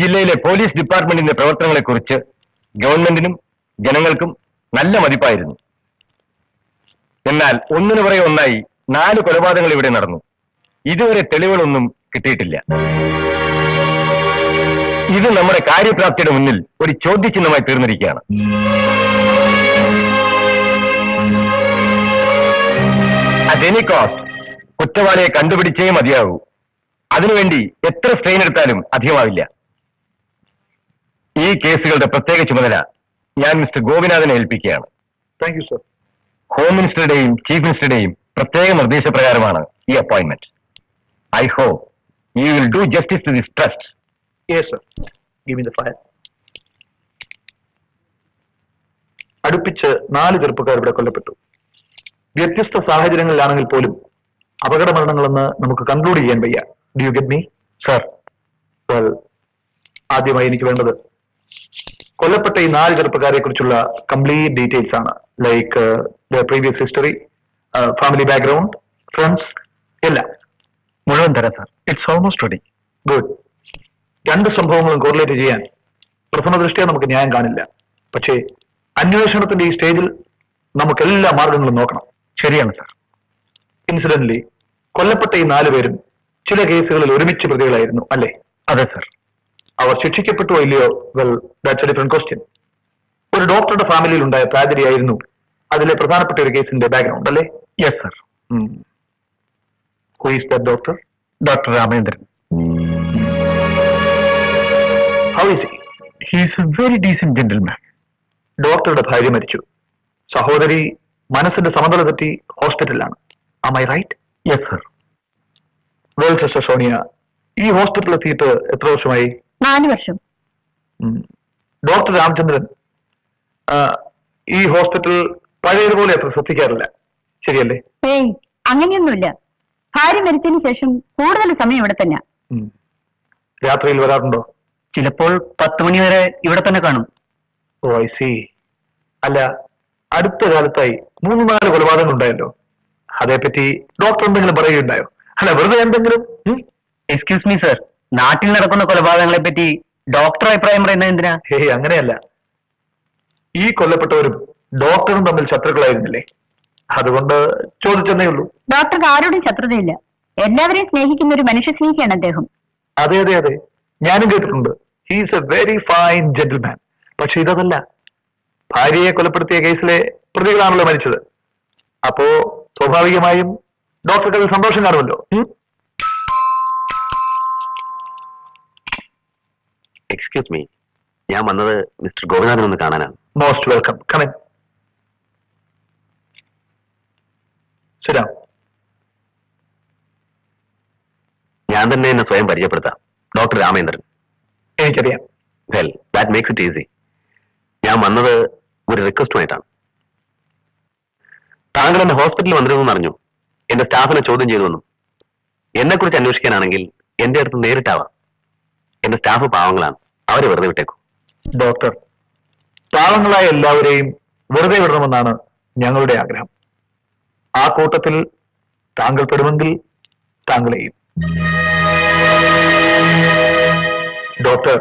ജില്ലയിലെ പോലീസ് ഡിപ്പാർട്ട്മെന്റിന്റെ പ്രവർത്തനങ്ങളെക്കുറിച്ച് ഗവൺമെന്റിനും ജനങ്ങൾക്കും നല്ല മതിപ്പായിരുന്നു. എന്നാൽ ഒന്നിനു പുറകെ ഒന്നായി 4 കൊലപാതകങ്ങൾ ഇവിടെ നടന്നു. ഇതുവരെ തെളിവുകളൊന്നും കിട്ടിയിട്ടില്ല. ഇത് നമ്മുടെ കാര്യപ്രാപ്തിയുടെ മുന്നിൽ ഒരു ചോദ്യചിഹ്നമായി തീർന്നിരിക്കുകയാണ്. അറ്റ് എനി കോസ്റ്റ് കുറ്റവാളിയെ കണ്ടുപിടിച്ചേ മതിയാകൂ. അതിനുവേണ്ടി എത്ര സ്ട്രെയിൻ എടുത്താലും അധികമാവില്ല. ഈ കേസുകളുടെ പ്രത്യേക ചുമതല ഞാൻ മിസ്റ്റർ ഗോപിനാഥനെ ഏൽപ്പിക്കുകയാണ്. Thank you sir. ഹോം മിനിസ്റ്ററുടെയും ചീഫ് മിനിസ്റ്ററുടെയും പ്രത്യേക നിർദ്ദേശപ്രകാരമാണ് ഈ appointment. I hope you will do justice to this trust. Yes sir. Give me the file. അടുപ്പിച്ച് 4 ചെറുപ്പക്കാർ ഇവിടെ കൊല്ലപ്പെട്ടു. വ്യത്യസ്ത സാഹചര്യങ്ങളിലാണെങ്കിൽ പോലും അപകട മരണങ്ങളെന്ന് നമുക്ക് കൺക്ലൂഡ് ചെയ്യാൻ വയ്യ. Do you get me sir? Well, ആദ്യമായി എനിക്ക് വേണ്ടത് കൊല്ലപ്പെട്ട ഈ 4 ചെറുപ്പക്കാരെ കുറിച്ചുള്ള കംപ്ലീറ്റ് ഡീറ്റെയിൽസ് ആണ്. Like previous history, family background, friends, എല്ലാം മുഴുവൻ തരാം sir. It's almost ready. Good. 2 സംഭവങ്ങളും കോറിലേറ്റ് ചെയ്യാൻ പ്രഥമ ദൃഷ്ടിയ നമുക്ക് ന്യായം കാണില്ല. പക്ഷേ അന്വേഷണത്തിന്റെ ഈ സ്റ്റേജിൽ നമുക്ക് എല്ലാ മാർഗങ്ങളും നോക്കണം. ശരിയാണ് സർ. ഇൻസിഡന്റലി കൊല്ലപ്പെട്ട ഈ 4 പേരും ചില കേസുകളിൽ ഒരുമിച്ച് പ്രതികളായിരുന്നു, അല്ലേ? അതെ സർ. അവർ ശിക്ഷിക്കപ്പെട്ടോ ഇല്ലയോ? Well, that's A different question. ഒരു ഡോക്ടറുടെ ഫാമിലിയിൽ ഉണ്ടായ ട്രാജഡി ആയിരുന്നു അതിലെ പ്രധാനപ്പെട്ട ഒരു കേസിന്റെ ബാക്ക്ഗ്രൗണ്ട്, അല്ലേ? Yes sir. Who is that doctor? Doctor Ramendran. How is he? He is a very decent gentleman. ഡോക്ടറുടെ ഭാര്യ മരിച്ചു. സഹോദരി മനസ്സിന്റെ സമനില തെറ്റി ഹോസ്പിറ്റലിലാണ്. Am I right? Yes sir. Well sister Sonia, ഈ ഹോസ്പിറ്റലിൽ എത്തിയിട്ട് എത്ര വർഷമായി? 4 വർഷം. ഡോക്ടർ രാമചന്ദ്രൻ ഈ ഹോസ്പിറ്റൽ പഴയതുപോലെ അത്ര ശ്രദ്ധിക്കാറില്ല, ശരിയല്ലേ? ഏയ്, അങ്ങനെയൊന്നുമില്ല. ഭാര്യ മരിച്ചതിന് ശേഷം കൂടുതൽ സമയം ഇവിടെ തന്നെ. രാത്രിയിൽ വരാറുണ്ടോ? ചിലപ്പോൾ 10 മണി വരെ ഇവിടെ തന്നെ കാണും. ഓ, ഐ സി. അല്ല, അടുത്ത കാലത്തായി 3-4 കൊലപാതകങ്ങൾ ഉണ്ടായല്ലോ. അതേപ്പറ്റി ഡോക്ടർ എന്തെങ്കിലും പറയുകയുണ്ടായോ? അല്ല, വെറുതെ എന്തെങ്കിലും? എക്സ്ക്യൂസ് മീ സർ, നാട്ടിൽ നടക്കുന്ന കൊലപാതകങ്ങളെ പറ്റി ഡോക്ടർ അഭിപ്രായം പറയുന്നത് എന്തിനാ? ഹേയ്, അങ്ങനെയല്ല. ഈ കൊല്ലപ്പെട്ടവരും ഡോക്ടറും തമ്മിൽ ശത്രുക്കളായിരുന്നില്ലേ? അതുകൊണ്ട് ചോദിച്ചെന്നേ ഉള്ളൂ. ഡോക്ടർക്ക് ആരോടും ശത്രുതയില്ല. എല്ലാവരെയും സ്നേഹിക്കുന്ന ഒരു മനുഷ്യ സ്നേഹിയാണ് അദ്ദേഹം. അതെ അതെ അതെ, ഞാനും കേട്ടിട്ടുണ്ട്. He's A very fine gentleman. പക്ഷെ ഇതല്ല. ഭാര്യയെ കൊലപ്പെടുത്തിയ കേസിലെ പ്രതികളാണല്ലോ മരിച്ചത്. അപ്പോ സ്വാഭാവികമായും ഡോക്ടർക്ക് അത് സന്തോഷം കാണുമല്ലോ. എക്സ്ക്യൂസ് മീ, ഞാൻ വന്നത് മിസ്റ്റർ ഗോപിനാഥൻ ഒന്ന് കാണാനാണ്. Most welcome. Come in. ശരി, ഞാൻ തന്നെ എന്നെ സ്വയം പരിചയപ്പെടുത്താം. ഡോക്ടർ രാമേന്ദ്രൻ. എനിക്കറിയാം. Well, that makes it easy. ഞാൻ വന്നത് ഒരു റിക്വസ്റ്റുമായിട്ടാണ്. താങ്കൾ എന്നെ ഹോസ്പിറ്റലിൽ വന്നിരുന്നു അറിഞ്ഞു. എന്റെ സ്റ്റാഫിനെ ചോദ്യം ചെയ്തുവെന്നും എന്നെക്കുറിച്ച് അന്വേഷിക്കാനാണെങ്കിൽ എന്റെ അടുത്ത് നേരിട്ടാവാം. എന്റെ സ്റ്റാഫ് പാവങ്ങളാണ്, അവരെ വെറുതെ വിട്ടേക്കൂ. ഡോക്ടർ, പാവങ്ങളായ എല്ലാവരെയും വെറുതെ വിടണമെന്നാണ് ഞങ്ങളുടെ ആഗ്രഹം. ആ കൂട്ടത്തിൽ താങ്കൾ പെടുമെങ്കിൽ താങ്കളെയും. ഡോക്ടർ,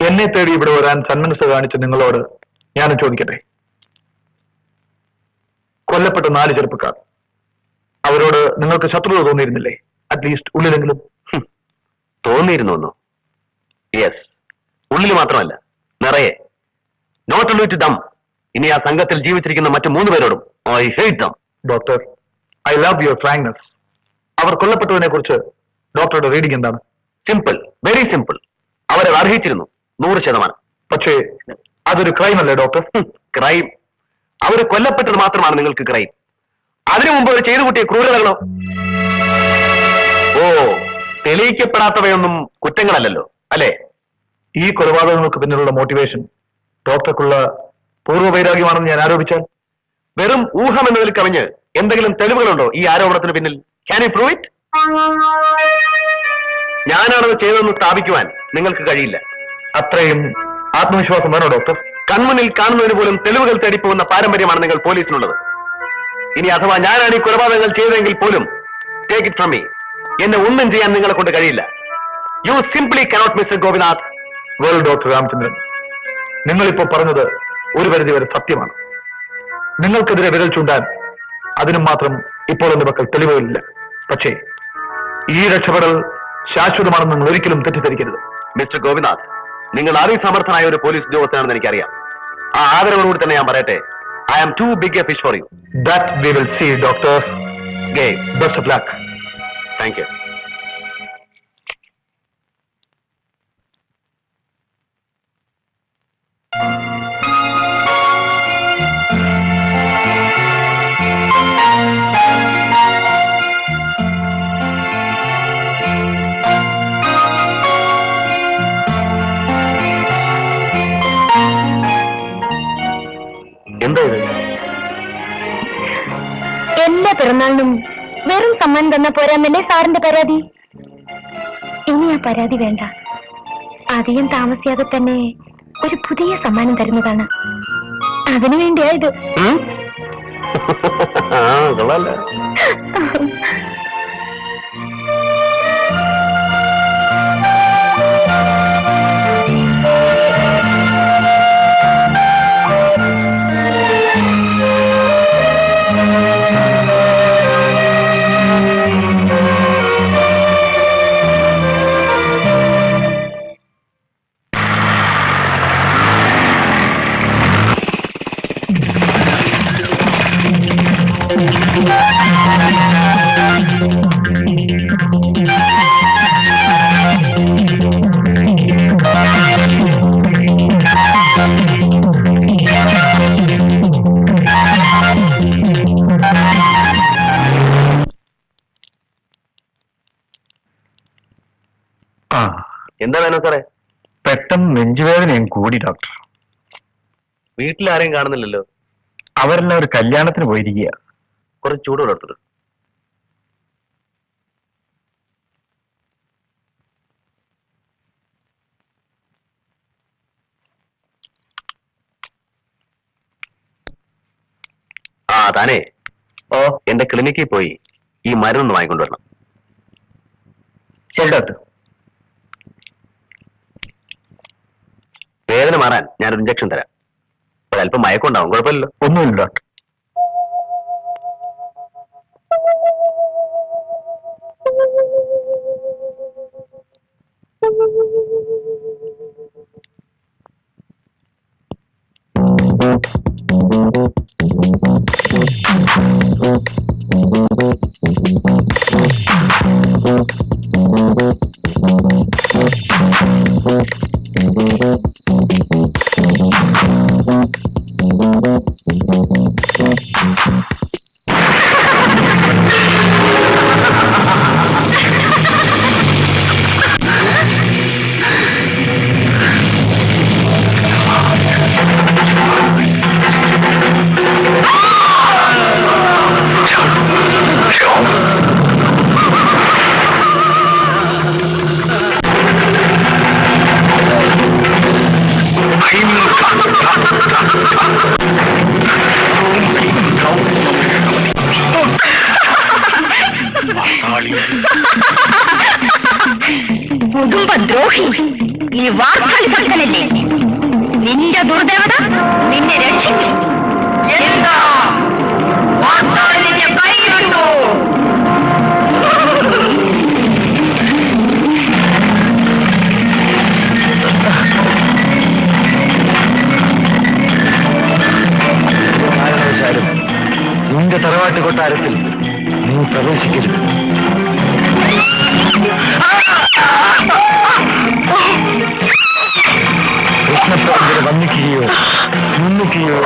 എന്നെ തേടി ഇവിടെ വരാൻ സന്മനസ് കാണിച്ച നിങ്ങളോട് ഞാനും ചോദിക്കട്ടെ. കൊല്ലപ്പെട്ട 4 ചെറുപ്പക്കാർ, അവരോട് നിങ്ങൾക്ക് ശത്രുത തോന്നിയിരുന്നില്ലേ? അറ്റ്ലീസ്റ്റ് ഉള്ളിലെങ്കിലും. തോന്നിയിരുന്നോ? യെസ്, ഉള്ളിൽ മാത്രമല്ല, നിറയെ. നോട്ട് ഓൺലി ടു ദം, ഇനി ആ സംഘത്തിൽ ജീവിച്ചിരിക്കുന്ന മറ്റു 3 പേരോടും I hate them. Doctor, I love your frankness. അവർ കൊല്ലപ്പെട്ടതിനെ കുറിച്ച് ഡോക്ടറുടെ റീഡിംഗ് എന്താണ്? Simple, very simple. അവരെ അർഹിച്ചിരുന്നു 100%. പക്ഷേ അതൊരു ക്രൈം അല്ലേ ഡോക്ടർ? ക്രൈം? അവർ കൊല്ലപ്പെട്ടത് മാത്രമാണ് നിങ്ങൾക്ക് ക്രൈം. അതിനു മുമ്പ് അവർ ചെയ്തു കൂട്ടിയ ക്രൂരതകളോ? ഓ, തെളിയിക്കപ്പെടാത്തവയൊന്നും കുറ്റങ്ങളല്ലല്ലോ, അല്ലേ? ഈ കൊലപാതകങ്ങൾക്ക് പിന്നിലുള്ള മോട്ടിവേഷൻ ഡോക്ടർക്കുള്ള പൂർവ്വവൈരാഗ്യമാണെന്ന് ഞാൻ ആരോപിച്ചാൽ? വെറും ഊഹം എന്നതിൽ കവിഞ്ഞ് എന്തെങ്കിലും തെളിവുകളുണ്ടോ ഈ ആരോപണത്തിന് പിന്നിൽ? Can you prove it? ഞാനാണത് ചെയ്തതെന്ന് സ്ഥാപിക്കുവാൻ നിങ്ങൾക്ക് കഴിയില്ല. അത്രയും ആത്മവിശ്വാസം വേണോ ഡോക്ടർ? കൺമുന്നിൽ കാണുന്നതിന് പോലും തെളിവുകൾ തേടിപ്പോകുന്ന പാരമ്പര്യമാണ് നിങ്ങൾ പോലീസിനുള്ളത്. ഇനി അഥവാ ഞാനാണ് ഈ കൊലപാതകങ്ങൾ ചെയ്തതെങ്കിൽ പോലും ടേക്ക് ഇറ്റ് ഫ്രം മീ, എന്നെ ഒന്നും ചെയ്യാൻ നിങ്ങളെ കൊണ്ട് കഴിയില്ല. U simply cannot mister Gopinath. Well doctor Ramachandran, നിങ്ങളിപ്പോ പറഞ്ഞത് ഒരു പരിധിവരെ സത്യമാണ്. നിങ്ങൾക്കെതിരെ വിരൽ ചൂണ്ടാൻ അതിനും മാത്രം ഇപ്പോൾ എന്റെ പക്കൽ തെളിവുകളില്ല. പക്ഷേ ഈ രക്ഷപ്പെടൽ ശാശ്വതമാണെന്ന് നിങ്ങൾ ഒരിക്കലും തെറ്റിദ്ധരിക്കരുത്. മിസ്റ്റർ ഗോപിനാഥ്, നിങ്ങൾ അതിസമർത്ഥനായ ഒരു പോലീസ് ഉദ്യോഗസ്ഥനാണെന്ന് എനിക്കറിയാം. ആ ആദരവോടുകൂടി തന്നെ ഞാൻ പറയട്ടെ, I am too big a fish for you. That we will see doctor. Best of luck. Thank you. എന്താ ഇത്? എല്ലാ പിറന്നാളിനും വെറും സമ്മാനം തന്ന പോരാന്നല്ലേ സാറിന്റെ പരാതി? ഇനി ആ പരാതി വേണ്ട. അധികം താമസിയാതെ തന്നെ ഒരു പുതിയ സമ്മാനം തരുന്നതാണ്. അതിനു വേണ്ടിയാ ഇത്. കൊള്ളാല്ലേ? എന്താ വേണം സാറേ? പെട്ടെന്ന് നെഞ്ചുവേദനയും കൂടി ഡോക്ടർ. വീട്ടിലാരെയും കാണുന്നില്ലല്ലോ. അവരെല്ലാം ഒരു കല്യാണത്തിന് പോയിരിക്കുക. കുറച്ച് ചൂടുള്ള എടുത്തിട്ട്. താനേ എന്റെ ക്ലിനിക്കിൽ പോയി ഈ മരുന്നൊന്ന് വാങ്ങിക്കൊണ്ടുവരണം. ശരി ഡോക്ടർ. വേദന മാറാൻ ഞാനൊരു ഇഞ്ചക്ഷൻ തരാം. ഒരല്പം മയക്കുണ്ടാവും, കുഴപ്പമില്ലല്ലോ. ഒന്നുമില്ല ഡോക്ടർ. കുടുംബദ്രോഹി, നീ വാർത്തകൾ ഭക്തനല്ലേ? നിന്റെ ദുർദേവത നിന്നെ രക്ഷിക്കും. എന്താ വാർത്തകളിന്റെ കൈയുണ്ടോ? കാരണവശാലും നിന്റെ തറവാട്ട് കൊട്ടാരത്തിൽ നീ പ്രവേശിക്കരുത്. കൃഷ്ണപ്രഭുവിനെ വന്ദിക്കുകയോ നിന്ദിക്കുകയോ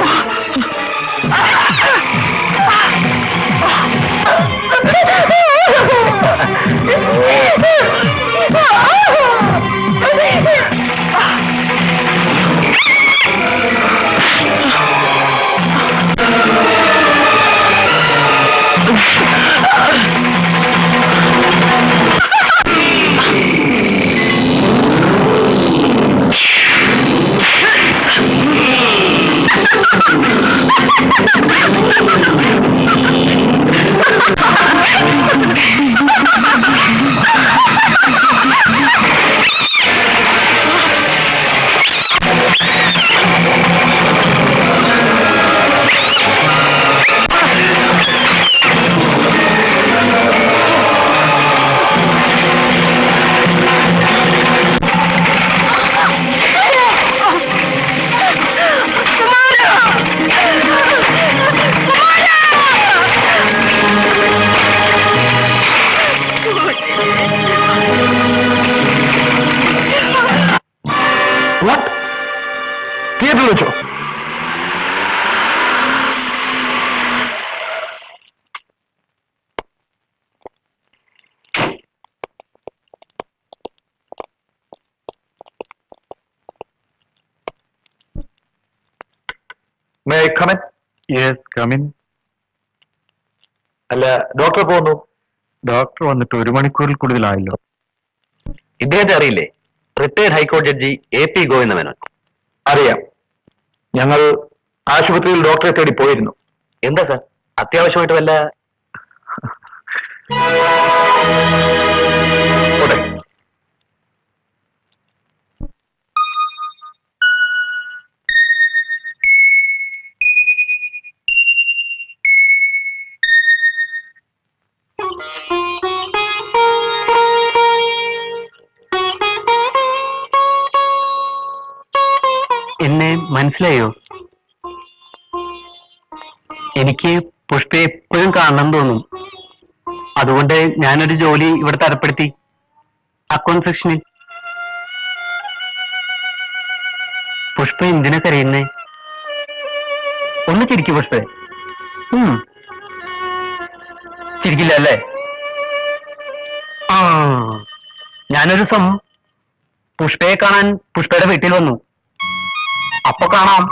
തിയേറ്ററിൽ വെച്ചോ. May I come in? Yes come in. അല്ല, ഡോക്ടർ പോകുന്നു. ഡോക്ടർ വന്നിട്ട് 1 മണിക്കൂറിൽ കൂടുതലായല്ലോ. ഇദ്ദേഹത്തെ അറിയില്ലേ? റിട്ടയർഡ് ഹൈക്കോടതി ജഡ്ജി AP ഗോവിന്ദമേനോൻ. അറിയാം. ഞങ്ങൾ ആശുപത്രിയിൽ ഡോക്ടറെ തേടി പോയിരുന്നു. എന്താ സാർ, അത്യാവശ്യമായിട്ട് വല്ല? പോട്ടെ. എന്നെ മനസ്സിലായോ? എനിക്ക് പുഷ്പയെ എപ്പോഴും കാണണം തോന്നും. അതുകൊണ്ട് ഞാനൊരു ജോലി ഇവിടെ തരപ്പെടുത്തി, അക്കൗണ്ട് സെക്ഷനിൽ. പുഷ്പ എന്തിനാ കരയുന്നേ? ഒന്ന് ചിരിക്കു പുഷ്പ. ചിരിക്കില്ല അല്ലേ? ആ, ഞാനൊരു ദിവസം പുഷ്പയെ കാണാൻ പുഷ്പയുടെ വീട്ടിൽ വന്നു. അപ്പൊ കാണാം,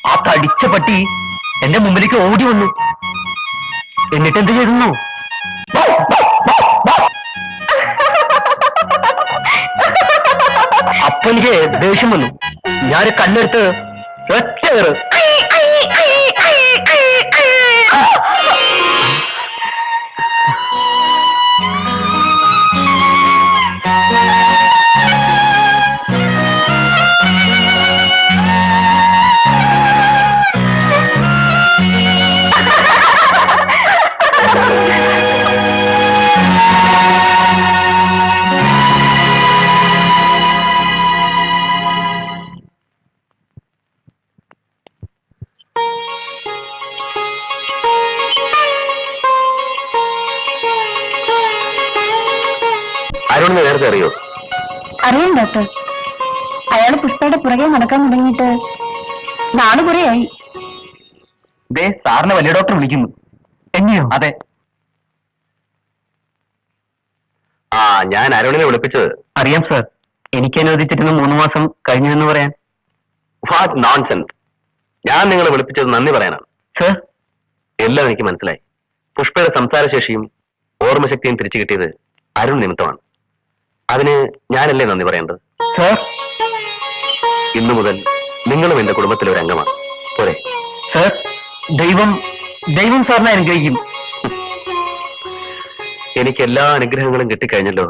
ആ തടിച്ച പട്ടി എന്റെ മുമ്പിലേക്ക് ഓടി വന്നു. എന്നിട്ട് എന്ത് ചെയ്തു? അപ്പൊ എനിക്ക് ദേഷ്യം വന്നു. ഞാൻ കല്ലെടുത്ത് ഒറ്റ കയറ്. അരുണിനെ നേരത്തെ അറിയോ? അറിയാം ഡോക്ടർ. അയാൾ പുഷ്പയുടെ പുറകെ നടക്കാൻ തുടങ്ങിയിട്ട് നാള് കുറെയായി. ദേ സാറിനെ വലിയ ഡോക്ടർ വിളിക്കുന്നു. എന്നെയോ? അതെ. ആ, ഞാൻ അരുണിനെ വിളിപ്പിച്ചത്. അറിയാം സാർ. എനിക്ക് അനുവദിച്ചിരുന്ന 3 മാസം കഴിഞ്ഞു എന്ന് പറയാൻ. What nonsense. ഞാൻ നിങ്ങളെ വിളിപ്പിച്ചത് നന്ദി പറയാനാണ്. സാർ, എല്ലാം എനിക്ക് മനസ്സിലായി. പുഷ്പയുടെ സംസാരശേഷിയും ഓർമ്മശക്തിയും തിരിച്ചു കിട്ടിയത് അരുൺ നിമിത്തമാണ്. അതിന് ഞാനല്ലേ നന്ദി പറയേണ്ടത്? സാർ, ഇന്നു മുതൽ നിങ്ങളും എന്റെ കുടുംബത്തിലെ ഒരു അംഗമാണ്. പോരെ? സാർ, ദൈവം സാറിനെ അനുഗ്രഹിക്കും. എനിക്ക് എല്ലാ അനുഗ്രഹങ്ങളും കിട്ടിക്കഴിഞ്ഞല്ലോ.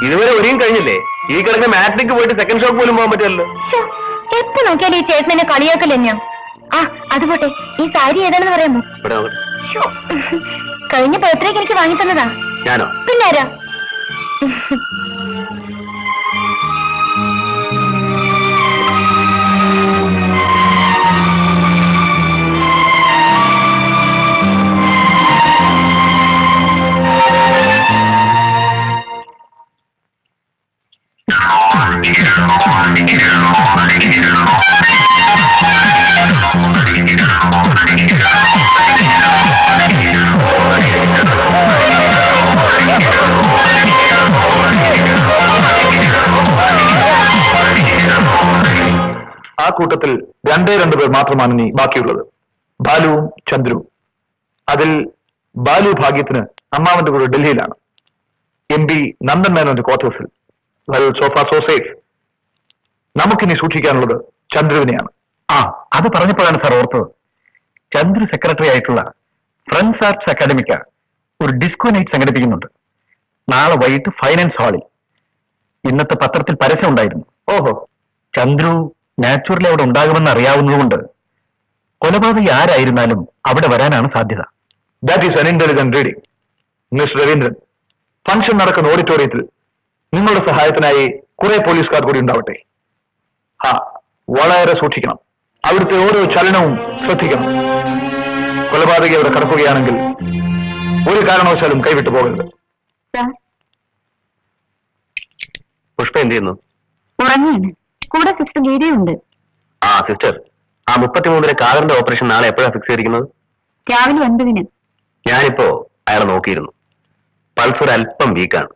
ഇതുവരെ ഒരിയും കഴിഞ്ഞില്ലേ? ഈ കിടക്കുന്ന മാറ്റിക്ക് പോയിട്ട് സെക്കൻഡ് ഷോക്ക് പോലും പോകാൻ പറ്റുമല്ലോ. എപ്പോ നോക്കിയാലും ഈ ചേട്ടനെ കളിയാക്കല്ലേ ഞാൻ. ആ, അതുപോട്ടെ, ഈ സാരി ഏതാണെന്ന് പറയാമോ? ഇവിടെ നോക്കട്ടെ. ശ്ശോ, കഴിഞ്ഞ ബർത്ത്ഡേക്ക് എനിക്ക് വാങ്ങി തന്നതാ. ഞാനോ? പിന്നാരാ? ആ കൂട്ടത്തിൽ 2 പേർ മാത്രമാണ് ഇനി ബാക്കിയുള്ളത്, ബാലുവും ചന്ദ്രുവും. അതിൽ ബാലു ഭാഗ്യത്തിന് അമ്മാവന്റെ കൂടെ ഡൽഹിയിലാണ്, MP നന്ദൻ മേനോന്റെ ക്വാർട്ടേഴ്സിൽ. Sofa so safe. നമുക്കിനി സൂക്ഷിക്കാനുള്ളത് ചന്ദ്രുവിനെയാണ്. ആ, അത് പറഞ്ഞപ്പോഴാണ് സാർ ഓർത്തത്. ചന്ദ്രു സെക്രട്ടറി ആയിട്ടുള്ള ഫ്രണ്ട്സ് ആർട്സ് അക്കാദമിക്ക ഒരു ഡിസ്കോ നൈറ്റ് സംഘടിപ്പിക്കുന്നുണ്ട്. നാളെ വൈകിട്ട് ഫൈനാൻസ് ഹാളിൽ. ഇന്നത്തെ പത്രത്തിൽ പരസ്യം ഉണ്ടായിരുന്നു. ഓഹോ, ചന്ദ്രു നാച്ചുറലി അവിടെ ഉണ്ടാകുമെന്ന് അറിയാവുന്നതുകൊണ്ട് കൊലപാതകി ആരായിരുന്നാലും അവിടെ വരാനാണ് സാധ്യത. ദാറ്റ് ഈസ് അൻ intelligent reading. Mister Raveendran, function നടക്കുന്ന ഓഡിറ്റോറിയത്തിൽ നിങ്ങളുടെ സഹായത്തിനായി കുറെ പോലീസുകാർ കൂടി ഉണ്ടാവട്ടെ. വളരെ സൂക്ഷിക്കണം. അവിടുത്തെ ഓരോ ചലനവും ശ്രദ്ധിക്കണം. കൊലപാതകി അവിടെ കടക്കുകയാണെങ്കിൽ ഒരു കാരണവശാലും കൈവിട്ടു പോകരുത്. പുഷ്പ എന്ത് ചെയ്യുന്നു? ഉറങ്ങിയാണ്. കൂടെ സിസ്റ്റർ ഗീതയുണ്ട്. ആ സിസ്റ്റർ, ആ 33 കാതറിന്റെ ഓപ്പറേഷൻ നാളെ എപ്പോഴാണ് ഫിക്സ് ചെയ്തിരിക്കുന്നത്? രാവിലെ 9-ന്. ഞാനിപ്പോ അയാളെ നോക്കിയിരുന്നു. പൾസ് ഒരു അല്പം വീക്കാണ്.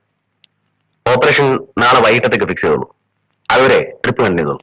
ഓപ്പറേഷൻ നാളെ വൈകിട്ടത്തേക്ക് ഫിക്സ് ചെയ്തോളൂ. അതുവരെ ട്രിപ്പ് കണ്ടിരുന്നു.